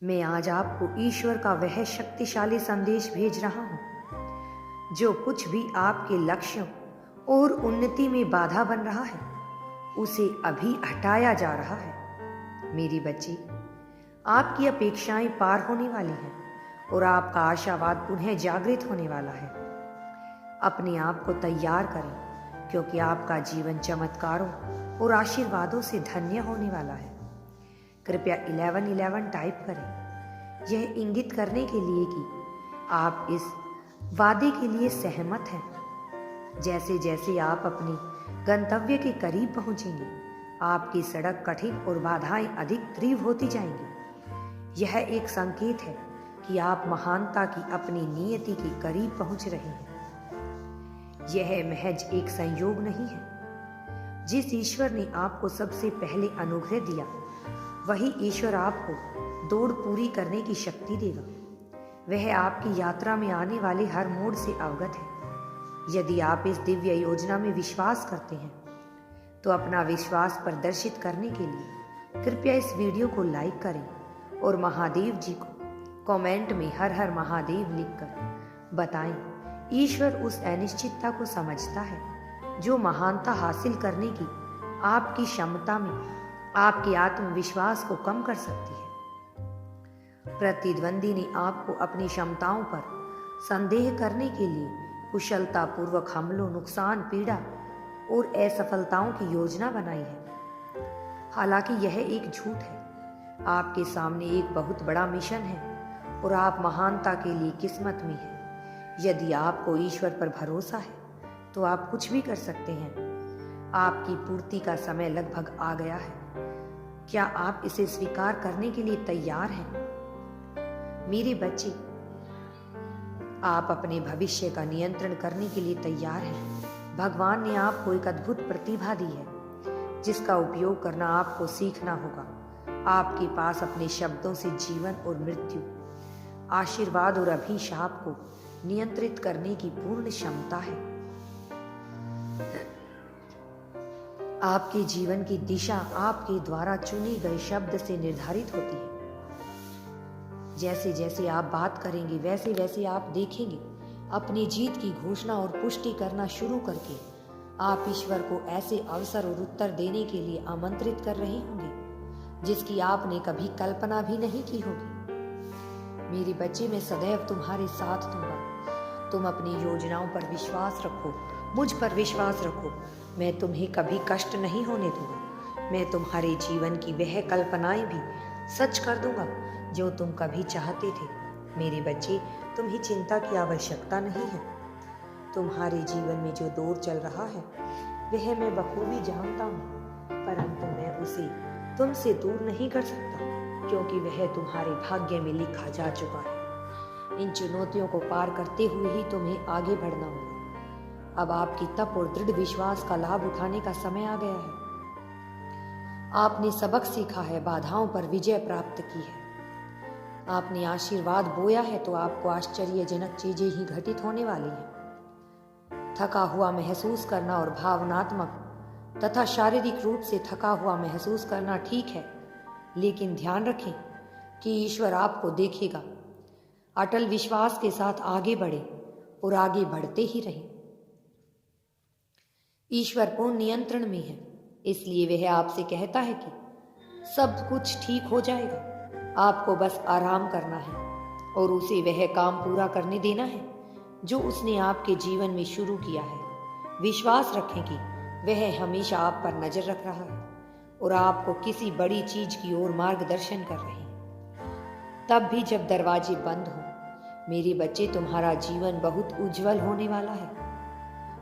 मैं आज आपको ईश्वर का वह शक्तिशाली संदेश भेज रहा हूँ जो कुछ भी आपके लक्ष्यों और उन्नति में बाधा बन रहा है उसे अभी हटाया जा रहा है। मेरी बच्ची, आपकी अपेक्षाएं पार होने वाली हैं और आपका आशावाद पुनः जागृत होने वाला है। अपने आप को तैयार करें क्योंकि आपका जीवन चमत्कारों और आशीर्वादों से धन्य होने वाला है। कृपया 1111 टाइप करें, यह इंगित करने के लिए कि आप इस वादे के लिए सहमत हैं। जैसे जैसे आप अपने गंतव्य के करीब पहुंचेंगे, आपकी सड़क कठिन और बाधाएं अधिक तीव्र होती जाएंगी। यह एक संकेत है कि आप महानता की अपनी नियति के करीब पहुंच रहे हैं। यह महज एक संयोग नहीं है। जिस ईश्वर ने आपको सबसे पहले अनुग्रह दिया, वही ईश्वर आपको दौड़ पूरी करने की शक्ति देगा। वह आपकी यात्रा में आने वाले हर मोड़ से अवगत है। यदि आप इस दिव्य योजना में विश्वास करते हैं तो अपना विश्वास प्रदर्शित करने के लिए कृपया इस वीडियो को लाइक करें और महादेव जी को कमेंट में हर हर महादेव लिखकर बताएं। ईश्वर उस अनिश्चितता को समझता है जो महानता हासिल करने की आपकी क्षमता में आपके आत्मविश्वास को कम कर सकती है। प्रतिद्वंदी ने आपको अपनी क्षमताओं पर संदेह करने के लिए कुशलतापूर्वक हमलों, नुकसान, पीड़ा और असफलताओं की योजना बनाई है। हालांकि यह एक झूठ है। आपके सामने एक बहुत बड़ा मिशन है और आप महानता के लिए किस्मत में हैं। यदि आपको ईश्वर पर भरोसा है तो आप कुछ भी कर सकते हैं। आपकी पूर्ति का समय लगभग आ गया है। क्या आप इसे स्वीकार करने के लिए तैयार हैं? मेरे बच्चे, आप अपने भविष्य का नियंत्रण करने के लिए तैयार हैं। भगवान ने आपको एक अद्भुत प्रतिभा दी है जिसका उपयोग करना आपको सीखना होगा। आपके पास अपने शब्दों से जीवन और मृत्यु, आशीर्वाद और अभिशाप को नियंत्रित करने की पूर्ण क्षमता है। आपके जीवन की दिशा आपके द्वारा चुने गए शब्द से निर्धारित होती है। जैसे जैसे आप बात करेंगे वैसे वैसे आप देखेंगे अपनी जीत की घोषणा और पुष्टि करना शुरू करके आप ईश्वर को ऐसे अवसर और उत्तर देने के लिए आमंत्रित कर रहे होंगे जिसकी आपने कभी कल्पना भी नहीं की होगी। मेरे बच्चे, मैं सदैव तुम्हारे साथ दूंगा। तुम अपनी योजनाओं पर विश्वास रखो, मुझ पर विश्वास रखो। मैं तुम्हें कभी कष्ट नहीं होने दूंगा। मैं तुम्हारे जीवन की वह कल्पनाएं भी सच कर दूंगा जो तुम कभी चाहते थे। मेरे बच्चे, तुम्हें चिंता की आवश्यकता नहीं है। तुम्हारे जीवन में जो दौर चल रहा है वह मैं बखूबी जानता हूँ, परंतु मैं उसे तुमसे दूर नहीं कर सकता क्योंकि वह तुम्हारे भाग्य में लिखा जा चुका है। इन चुनौतियों को पार करते हुए ही तुम्हें आगे बढ़ना होगा। अब आपकी तप और दृढ़ विश्वास का लाभ उठाने का समय आ गया है। आपने सबक सीखा है, बाधाओं पर विजय प्राप्त की है। आपने आशीर्वाद बोया है तो आपको आश्चर्यजनक चीजें ही घटित होने वाली हैं। थका हुआ महसूस करना और भावनात्मक तथा शारीरिक रूप से थका हुआ महसूस करना ठीक है, लेकिन ध्यान रखें कि ईश्वर आपको देखेगा। अटल विश्वास के साथ आगे बढ़े और आगे बढ़ते ही रहें। ईश्वर पूर्ण नियंत्रण में है, इसलिए वह आपसे कहता है कि सब कुछ ठीक हो जाएगा। आपको बस आराम करना है और उसे वह काम पूरा करने देना है जो उसने आपके जीवन में शुरू किया है। विश्वास रखें कि वह हमेशा आप पर नजर रख रहा है और आपको किसी बड़ी चीज की ओर मार्गदर्शन कर रहे हैं। तब भी जब दरवाजे बंद हो, मेरे बच्चे, तुम्हारा जीवन बहुत उज्जवल होने वाला है।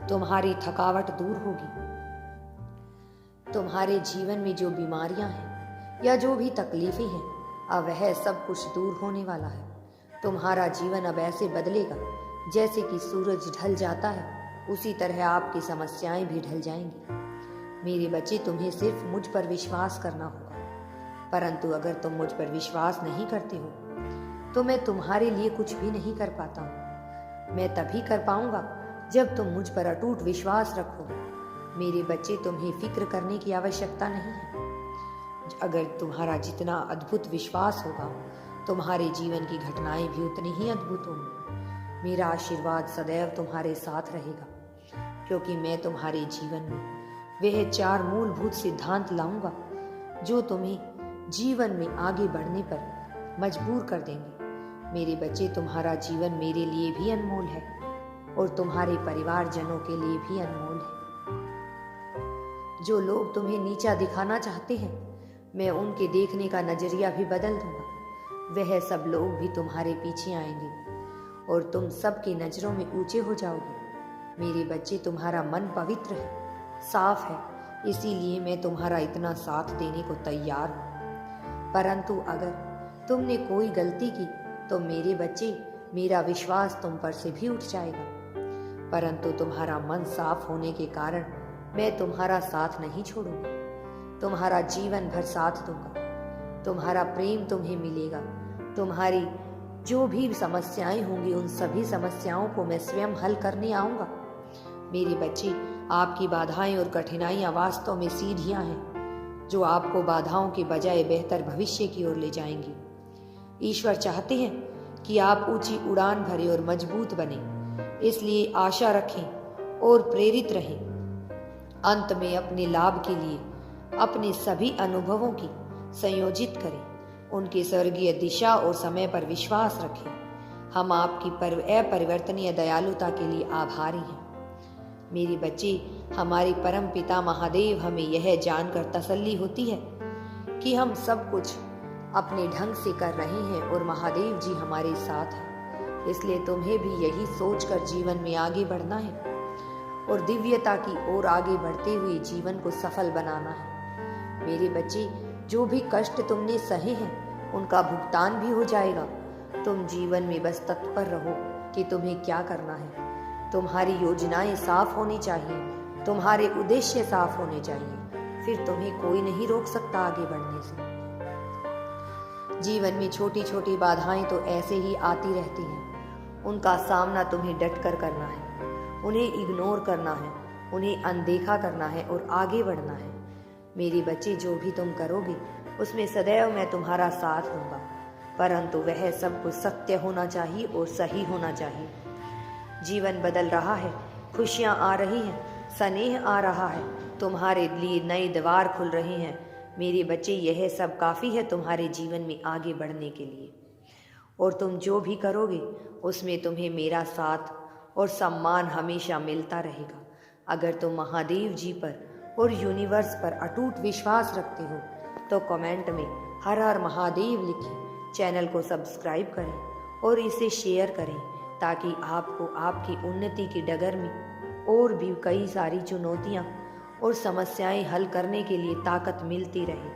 तुम्हारी थकावट दूर होगी। तुम्हारे जीवन में जो बीमारियां हैं या जो भी तकलीफें हैं, अब वह सब कुछ दूर होने वाला है। तुम्हारा जीवन अब ऐसे बदलेगा जैसे कि सूरज ढल जाता है, उसी तरह आपकी समस्याएं भी ढल जाएंगी। मेरे बच्चे, तुम्हें सिर्फ मुझ पर विश्वास करना होगा, परंतु अगर तुम मुझ पर विश्वास नहीं करते हो तो मैं तुम्हारे लिए कुछ भी नहीं कर पाता हूँ। मैं तभी कर पाऊंगा जब तुम मुझ पर अटूट विश्वास रखोगे। मेरे बच्चे, तुम्हें फिक्र करने की आवश्यकता नहीं है। अगर तुम्हारा जितना अद्भुत विश्वास होगा तुम्हारे जीवन की घटनाएं भी उतनी ही अद्भुत होंगी। मेरा आशीर्वाद सदैव तुम्हारे साथ रहेगा, क्योंकि मैं तुम्हारे जीवन में वह 4 मूलभूत सिद्धांत लाऊंगा जो तुम्हें जीवन में आगे बढ़ने पर मजबूर कर देंगे। मेरे बच्चे, तुम्हारा जीवन मेरे लिए भी अनमोल है और तुम्हारे परिवारजनों के लिए भी अनमोल है। जो लोग तुम्हें नीचा दिखाना चाहते हैं, मैं उनके देखने का नजरिया भी बदल दूंगा। वह सब लोग भी तुम्हारे पीछे आएंगे और तुम सबकी नजरों में ऊंचे हो जाओगे। मेरे बच्चे, तुम्हारा मन पवित्र है, साफ है, इसीलिए मैं तुम्हारा इतना साथ देने को तैयार हूँ। परंतु अगर तुमने कोई गलती की तो मेरे बच्चे, मेरा विश्वास तुम पर से भी उठ जाएगा। परंतु तुम्हारा मन साफ होने के कारण मैं तुम्हारा साथ नहीं छोड़ूंगा, तुम्हारा जीवन भर साथ दूंगा। तुम्हारा प्रेम तुम्हें मिलेगा। तुम्हारी जो भी समस्याएं होंगी, उन सभी समस्याओं को मैं स्वयं हल करने आऊंगा। मेरे बच्चे, आपकी बाधाएं और कठिनाइयां वास्तव में सीढ़ियां हैं जो आपको बाधाओं के बजाय बेहतर भविष्य की ओर ले जाएंगी। ईश्वर चाहते हैं कि आप ऊंची उड़ान भरे और मजबूत बने, इसलिए आशा रखें और प्रेरित रहें। अंत में अपने लाभ के लिए अपने सभी अनुभवों की संयोजित करें, उनके स्वर्गीय दिशा और समय पर विश्वास रखें। हम आपकी अपरिवर्तनीय दयालुता के लिए आभारी हैं। मेरे बच्चे, हमारे परम पिता महादेव हमें यह जानकर तसल्ली होती है कि हम सब कुछ अपने ढंग से कर रहे हैं और महादेव जी हमारे साथ हैं। इसलिए तुम्हें भी यही सोचकर जीवन में आगे बढ़ना है और दिव्यता की ओर आगे बढ़ते हुए जीवन को सफल बनाना है। मेरे बच्चे, जो भी कष्ट तुमने सहे हैं उनका भुगतान भी हो जाएगा। तुम जीवन में बस तत्पर रहो कि तुम्हें क्या करना है। तुम्हारी योजनाएं साफ होनी चाहिए, तुम्हारे उद्देश्य साफ होने चाहिए, फिर तुम्हें कोई नहीं रोक सकता आगे बढ़ने से। जीवन में छोटी छोटी बाधाएं तो ऐसे ही आती रहती हैं, उनका सामना तुम्हें डट कर करना है, उन्हें इग्नोर करना है, उन्हें अनदेखा करना है और आगे बढ़ना है। मेरे बच्चे, जो भी तुम करोगे उसमें सदैव मैं तुम्हारा साथ दूंगा, परंतु वह सब कुछ सत्य होना चाहिए और सही होना चाहिए। जीवन बदल रहा है, खुशियाँ आ रही हैं, स्नेह आ रहा है, तुम्हारे लिए नए द्वार खुल रहे हैं। मेरे बच्चे, यह सब काफ़ी है तुम्हारे जीवन में आगे बढ़ने के लिए, और तुम जो भी करोगे उसमें तुम्हें मेरा साथ और सम्मान हमेशा मिलता रहेगा। अगर तुम महादेव जी पर और यूनिवर्स पर अटूट विश्वास रखते हो तो कमेंट में हर हर महादेव लिखें, चैनल को सब्सक्राइब करें और इसे शेयर करें, ताकि आपको आपकी उन्नति की डगर में और भी कई सारी चुनौतियाँ और समस्याएं हल करने के लिए ताकत मिलती रहे।